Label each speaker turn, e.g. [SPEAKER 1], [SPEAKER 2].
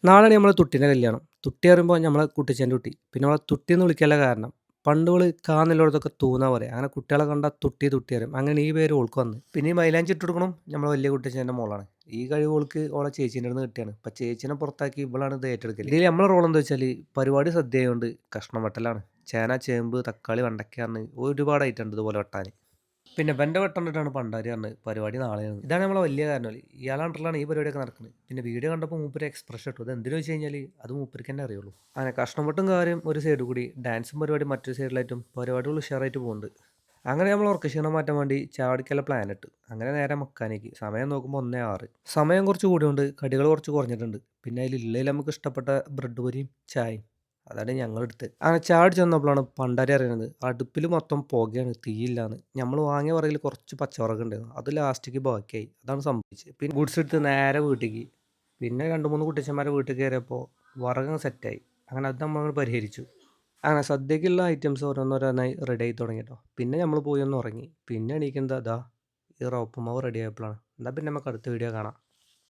[SPEAKER 1] നാളെയാണ് നമ്മളെ തുട്ടീൻ്റെ കല്യാണം. തുട്ടി പറയുമ്പോൾ നമ്മളെ കുട്ടിച്ചേൻ്റെ കുട്ടി. പിന്നെ നമ്മളെ തുട്ടിന്ന് വിളിക്കാനുള്ള കാരണം, പണ്ട് ഓള് കാന്നുള്ളോടത്തൊക്കെ തൂന്നാ പറയാ. അങ്ങനെ കുട്ടികളെ കണ്ടാ തുട്ടി തുട്ടി പറയും. അങ്ങനെ ഈ പേര് ഓൾക്ക് വന്ന്. പിന്നെ ഈ മൈലാഞ്ചി ഇട്ട് കൊടുക്കണതും നമ്മളെ വല്യ കുട്ടിച്ചേൻ്റെ മോളാണ്. ഈ കഴിവ് ഓൾക്ക് ഓളെ ചേച്ചീൻ്റെടുന്ന് കിട്ടിയാണ്. ഇപ്പൊ ചേച്ചീനെ പുറത്താക്കി ഇവളാണ് ഇത് ഏറ്റെടുക്കല്. ഇതില് നമ്മളെ റോൾ എന്താ വെച്ചാല് പരിപാടി സദ്യ ആയോണ്ട് കഷ്ണം വെട്ടലാണ്. ചേന, ചേമ്പ്, തക്കാളി, വെണ്ടയ്ക്ക പറഞ്ഞ് ഒരുപാട് ഐറ്റം ഉണ്ട് ഇതുപോലെ വെട്ടാന്. പിന്നെ ഇവന്റെ വെട്ടം കണ്ടിട്ടാണ് പണ്ടാരി പറഞ്ഞത് പരിപാടി നാളെയാണ്. ഇതാണ് നമ്മളെ വലിയ കാരണമല്ലേ. ഇയാളെ അണ്ടറിലാണ് ഈ പരിപാടിയൊക്കെ നടക്കുന്നത്. പിന്നെ വീഡിയോ കണ്ടപ്പോൾ മൂപ്പര് എക്സ്പ്രഷൻ ഇട്ടു. ഇത് എന്തിനു വെച്ച് കഴിഞ്ഞാൽ അത് മൂപ്പർക്ക് തന്നെ അറിയുള്ളൂ. അങ്ങനെ കഷ്ണം വെട്ടും കാര്യം ഒരു സൈഡ് കൂടി ഡാൻസും പരിപാടി മറ്റൊരു സൈഡിലായിട്ടും പരിപാടികൾ ഉഷാറായിട്ട് പോകുന്നുണ്ട്. അങ്ങനെ നമ്മൾ ഉറക്ക ക്ഷീണം മാറ്റാൻ വേണ്ടി ചാവടിക്കല്ല പ്ലാൻ ഇട്ട്. അങ്ങനെ നേരെ മക്കാനേക്ക്. സമയം നോക്കുമ്പോൾ 1:06. സമയം കുറച്ച് കൂടിയോണ്ട് കടികൾ കുറച്ച് കുറഞ്ഞിട്ടുണ്ട്. പിന്നെ അതിലുള്ളതിൽ നമുക്ക് ഇഷ്ടപ്പെട്ട ബ്രെഡ് പൊരിയും ചായയും. അതാണ് ഞങ്ങളെടുത്തത്. അങ്ങനെ ചായ കുടിച്ച് വന്നപ്പോഴാണ് പണ്ടാരി അറിയണത് അടുപ്പിൽ മൊത്തം പുകയാണ്, തീയില്ലാന്ന്. നമ്മൾ വാങ്ങിയ വിറകിൽ കുറച്ച് പച്ചവിറകുണ്ടായിരുന്നു. അത് ലാസ്റ്റിക്ക് ബാക്കിയായി. അതാണ് സംഭവിച്ചത്. പിന്നെ ഗുഡ്സ് എടുത്ത് നേരെ വീട്ടിലേക്ക്. പിന്നെ 2, 3 കുട്ടിച്ചന്മാരെ വീട്ടിൽ കയറിയപ്പോൾ വിറക് സെറ്റായി. അങ്ങനെ അത് നമ്മളങ്ങട് പരിഹരിച്ചു. അങ്ങനെ സദ്യക്കുള്ള ഐറ്റംസ് ഓരോന്നോരോന്നായി റെഡി ആയി തുടങ്ങി ട്ടോ. പിന്നെ നമ്മൾ പോയി ഒന്ന് ഉറങ്ങി. പിന്നെ എണീക്കുന്നത് അതാ ഈ റവപ്പുമാവ് റെഡി ആയപ്പോഴാണ്. എന്നാ പിന്നെ നമുക്ക് അടുത്ത വീഡിയോ കാണാം.